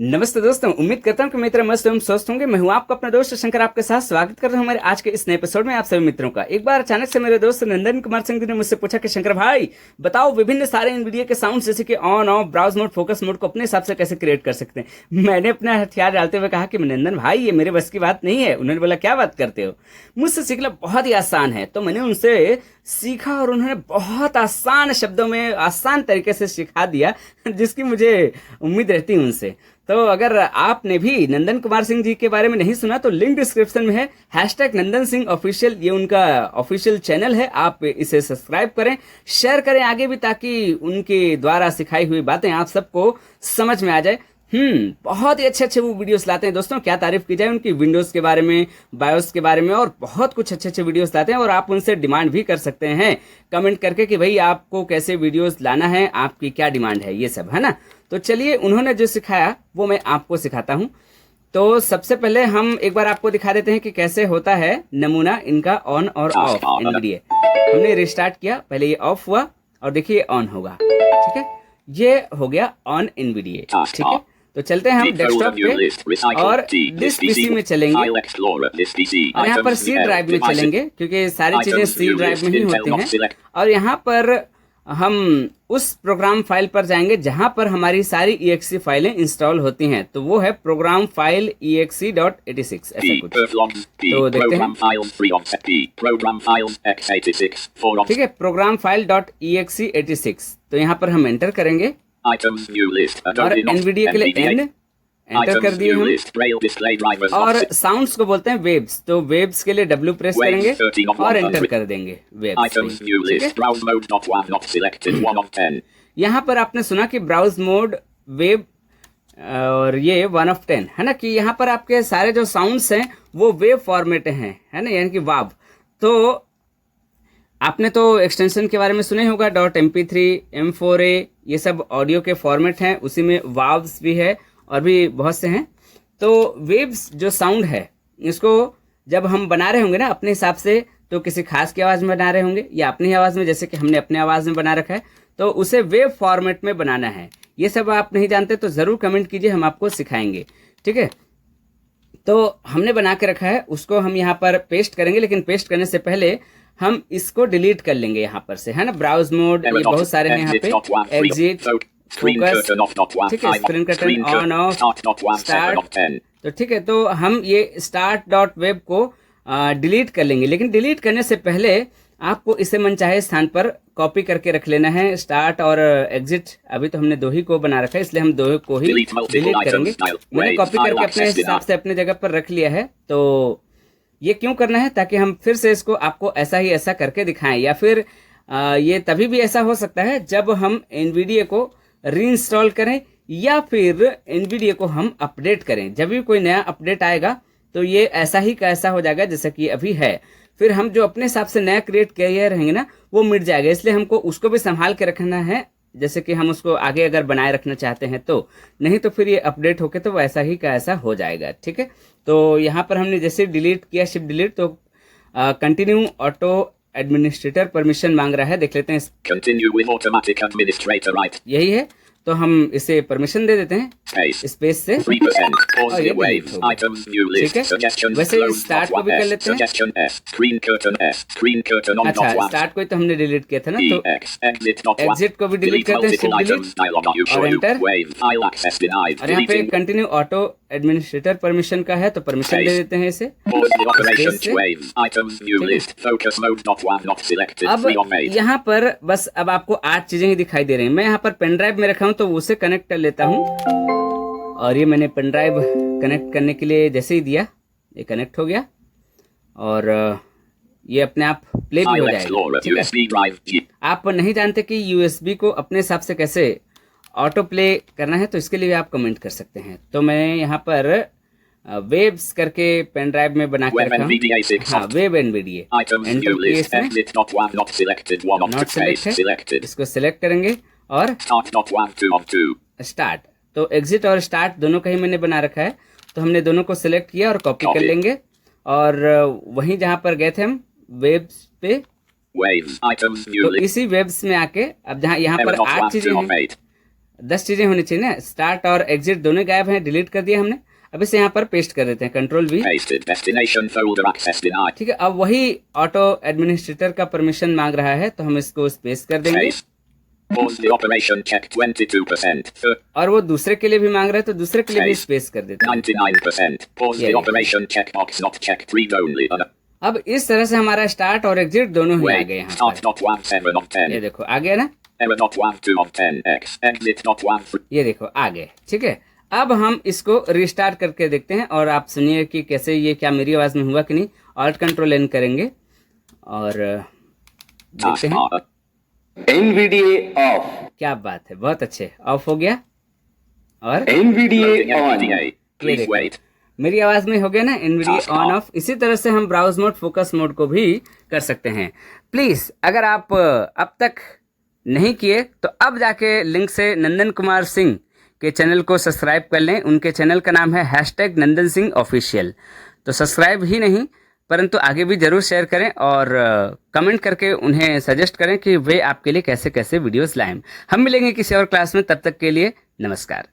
नमस्ते दोस्तों, उम्मीद करता हूँ कि मित्र मस्त एवं स्वस्थ होंगे। मैं हूँ आपका अपना दोस्त शंकर, आपके साथ स्वागत कर रहा हूँ हमारे आज के इस नए एपिसोड में आप सभी मित्रों का। एक बार अचानक से मेरे दोस्त नंदन कुमार सिंह जी ने मुझसे पूछा कि शंकर भाई बताओ, विभिन्न सारे एनवीडिया के साउंड जैसे कि on off, browse mode, focus mode को अपने हिसाब से कैसे क्रिएट कर सकते हैं। मैंने अपना हथियार डालते हुए कहा कि नंदन भाई ये मेरे बस की बात नहीं है। उन्होंने बोला क्या बात करते हो, मुझसे सीखना बहुत ही आसान है। तो मैंने उनसे सीखा और उन्होंने बहुत आसान शब्दों में आसान तरीके से सिखा दिया, जिसकी मुझे उम्मीद रहती है उनसे। तो अगर आपने भी नंदन कुमार सिंह जी के बारे में नहीं सुना तो लिंक डिस्क्रिप्शन में है, #नंदन सिंह ऑफिशियल, ये उनका ऑफिशियल चैनल है। आप इसे सब्सक्राइब करें, शेयर करें आगे भी, ताकि उनके द्वारा सिखाई हुई बातें आप सबको समझ में आ जाए। बहुत ही अच्छे अच्छे वो वीडियोस लाते हैं दोस्तों, क्या तारीफ की जाए उनकी। विंडोज के बारे में, बायोस के बारे में और बहुत कुछ अच्छे अच्छे वीडियोस लाते हैं। और आप उनसे डिमांड भी कर सकते हैं कमेंट करके कि भाई आपको कैसे वीडियोस लाना है, आपकी क्या डिमांड है, ये सब है ना। तो चलिए, उन्होंने जो सिखाया वो मैं आपको सिखाता हूँ। तो सबसे पहले हम एक बार आपको दिखा देते हैं कि कैसे होता है नमूना इनका ऑन और ऑफ एनवीडिया। हमने रिस्टार्ट किया, पहले ये ऑफ हुआ और देखिए ऑन होगा, ठीक है। ये हो गया ऑन एनवीडिया, ठीक है। तो चलते हैं हम डेस्कटॉप पे और दिस पीसी में चलेंगे और यहाँ पर सी ड्राइव में चलेंगे, क्योंकि सारी चीजें सी ड्राइव में ही होती हैं। और यहाँ पर हम उस प्रोग्राम फाइल पर जाएंगे जहां पर हमारी सारी exe फाइलें इंस्टॉल होती हैं। तो वो है प्रोग्राम फाइल exe.86 ऐसा कुछ। तो देखते हैं, ठीक है, प्रोग्राम फाइल .exe86। तो यहाँ पर हम एंटर करेंगे और एनवीडिया के लिए एंटर कर दिए हम। और साउंड्स को बोलते हैं वेव्स, तो वेव्स के लिए W प्रेस करेंगे और एंटर कर देंगे वेव्स। यहाँ पर आपने सुना कि ब्राउज मोड, वेव और ये 1 of 10 है ना, कि यहाँ पर आपके सारे जो साउंड्स हैं वो वेव फॉर्मेट हैं, है ना, यानी कि वाव। तो आपने तो एक्सटेंशन के बारे में सुने होगा, .mp3, M4a, ये सब ऑडियो के फॉर्मेट हैं, उसी में वाव्स भी है और भी बहुत से हैं। तो वेव्स जो साउंड है, इसको जब हम बना रहे होंगे ना अपने हिसाब से, तो किसी खास की आवाज़ में बना रहे होंगे या अपनी आवाज़ में, जैसे कि हमने अपने आवाज़ में बना रखा है, तो उसे वेव फॉर्मेट में बनाना है। ये सब आप नहीं जानते तो ज़रूर कमेंट कीजिए, हम आपको सिखाएंगे, ठीक है। तो हमने बना के रखा है, उसको हम यहाँ पर पेस्ट करेंगे, लेकिन पेस्ट करने से पहले हम इसको डिलीट कर लेंगे यहाँ पर से, है ना। ब्राउज मोड, ये बहुत सारे हैं यहाँ पे, एग्जिट, फोकस, ठीक है, screen curtain, on off, start. तो ठीक है, तो हम ये start.web को डिलीट कर लेंगे, लेकिन डिलीट करने से पहले आपको इसे मनचाहे स्थान पर कॉपी करके रख लेना है। स्टार्ट और एग्जिट अभी तो हमने दो ही को बना रखा है, इसलिए हम दो को ही डिलीट करेंगे। मैंने कॉपी करके अपने हिसाब से अपने जगह पर रख लिया है। तो ये क्यों करना है, ताकि हम फिर से इसको आपको ऐसा ही ऐसा करके दिखाएं, या फिर ये तभी भी ऐसा हो सकता है जब हम एनवीडिया को रीइंस्टॉल करें या फिर एनवीडिया को हम अपडेट करें। जब भी कोई नया अपडेट आएगा तो ये ऐसा ही का ऐसा हो जाएगा जैसा कि अभी है। फिर हम जो अपने हिसाब से नया क्रिएट किए रहेंगे ना, वो मिट जाएगा। इसलिए हमको उसको भी संभाल के रखना है, जैसे कि हम उसको आगे अगर बनाए रखना चाहते हैं तो, नहीं तो फिर ये अपडेट होके तो ऐसा ही का ऐसा हो जाएगा, ठीक है। तो यहाँ पर हमने जैसे डिलीट किया, शिफ्ट डिलीट, तो कंटिन्यू ऑटो एडमिनिस्ट्रेटर परमिशन मांग रहा है, देख लेते हैं। Continue with automatic administrator right. यही है, तो हम इसे परमिशन दे देते हैं स्पेस से। 3%. Pause the wave. Items view list. ठीक है, Suggestions. वैसे स्टार्ट को भी कर लेते हैं। Suggestion S. Screen curtain S. Screen curtain on अच्छा, not one. स्टार्ट को तो हमने डिलीट किया था ना, तो EX. Exit not one. Exit को भी डिलीट Delete करते हैं, multiple shift items. Dialog you और show you. Enter. Wave. File access denied. और यहाँ पे Deleting. Continue auto administrator permission का है, तो परमिशन दे देते हैं इसे। Pause the operation. Space से। Wave. Items view list. Focus mode not one not selected. अब 3 on made. यहाँ पर बस अब आपको 8 चीजें ही दिखाई दे रही हैं। मैं यहाँ पर पेन ड्राइव में रखा हूँ, तो उसे कनेक्ट कर लेता हूँ। और ये मैंने पेन ड्राइव कनेक्ट करने के लिए जैसे ही दिया, ये कनेक्ट हो गया और ये अपने आप प्ले भी हो File जाएगा, Explorer. ठीक है। USB drive. G. आप नहीं जानते कि यूएसबी को अपने हिसाब से कैसे ऑटो प्ले करना है, तो इसके लिए आप कमेंट कर सकते हैं। तो मैं यहाँ पर वेव्स करके पेन ड्राइव में बना के Web रखा हूँ। NVDA 6. हाँ, web NVDA Items enter view किए list. इसमें, Exit not one not selected. 1 on not 2. Select है, Selected. इसको सिलेक्ट करेंगे और Start not 1 2 on 2. स्टार्ट। तो एग्जिट और स्टार्ट दोनों का ही मैंने बना रखा है, तो हमने दोनों को सिलेक्ट किया और कॉपी कर Copy. लेंगे। और वहीं जहां पर गए थे हम वेब्स पे, Waves. Items view तो list. इसी वेब्स में आके अब जहाँ यहाँ पर Error not 8 one चीजें 2 on हैं, made. 10 चीजें होनी चाहिए ना, स्टार्ट और एग्जिट दोनों गायब हैं, डिलीट कर दिया हमने। अब इसे यहाँ पर पेस्ट कर देते हैं, control V। Pasted. Destination folder access denied. ठीक है, अब वही ऑटो एडमिनिस्ट्रेटर का परमिशन मांग रहा है, तो हम इसको स्पेस कर देंगे। Space. Pause the operation. Check 22%. और वो दूसरे के लिए भी मांग रहा है, तो दूसरे के लिए भी Space. स्पेस कर देते हैं। 99%. Pause Yeah. the operation. Checkbox not checked. Read only. अब इस तरह से हमारा स्टार्ट और एग्जिट दोनों ही आ गए Wait. यहाँ Start पर। not 1 7 of 10. ये देखो आ गया ना, Error not 1 2 of 10. X. Exit not 1 3. ये देखो आ गए। ठीक है, अब हम इसको रिस्टार्ट करके देखते हैं और आप सुनिए कि कैसे ये क्या मेरी आवाज में हुआ कि नहीं। ऑल्ट कंट्रोल N करेंगे और देखते हैं। Taskbar. NVDA off. क्या बात है, बहुत अच्छे, ऑफ हो गया। और NVDA Loading on. NVDA. Please देखो। wait. मेरी आवाज में हो गया ना NVDA Task on off. Of. इसी तरह से हम ब्राउज मोड, फोकस मोड को भी कर सकते हैं। प्लीज अगर आप अब तक नहीं किए तो अब जाके लिंक से नंदन कुमार सिंह के चैनल को सब्सक्राइब कर लें। उनके चैनल का नाम है #नंदन सिंह ऑफिशियल। तो सब्सक्राइब ही नहीं परंतु आगे भी जरूर शेयर करें और कमेंट करके उन्हें सजेस्ट करें कि वे आपके लिए कैसे कैसे वीडियोस लाएं। हम मिलेंगे किसी और क्लास में, तब तक के लिए नमस्कार।